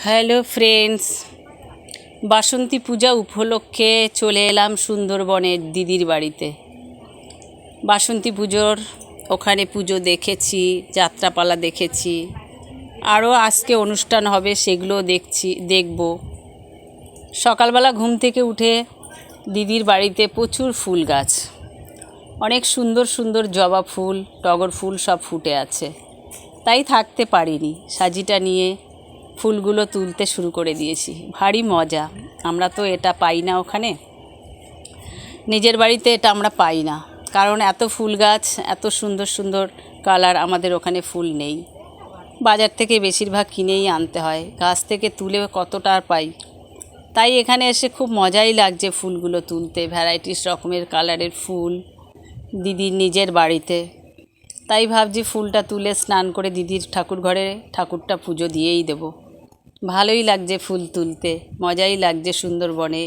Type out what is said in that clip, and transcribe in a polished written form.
Hello friends, Basanti Puja উপলক্ষে চলে এলাম সুন্দরবনের দিদির বাড়িতে। বাসন্তী পুজোর ওখানে পুজো দেখেছি, যাত্রাপালা দেখেছি, আরও আজকে অনুষ্ঠান হবে সেগুলো দেখব। সকালবেলা ঘুম থেকে উঠে দিদির বাড়িতে প্রচুর ফুল গাছ, অনেক সুন্দর সুন্দর জবা ফুল, টগর ফুল সব ফুটে আছে। তাই থাকতে পারিনি, সাজিটা নিয়ে ফুলগুলো তুলতে শুরু করে দিয়েছি। ভারী মজা, আমরা তো এটা পাই না ওখানে, নিজের বাড়িতে এটা আমরা পাই না, কারণ এত ফুল গাছ, এত সুন্দর সুন্দর কালার আমাদের ওখানে ফুল নেই। বাজার থেকে বেশিরভাগ কিনেই আনতে হয়, গাছ থেকে তুলে কতটা আর পাই। তাই এখানে এসে খুব মজাই লাগছে ফুলগুলো তুলতে, ভ্যারাইটিস রকমের কালারের ফুল দিদির নিজের বাড়িতে। তাই ভাবছি ফুলটা তুলে স্নান করে দিদির ঠাকুর ঘরে ঠাকুরটা পুজো দিয়েই দেব। ভালোই লাগছে ফুল তুলতে, মজাই লাগছে সুন্দরবনে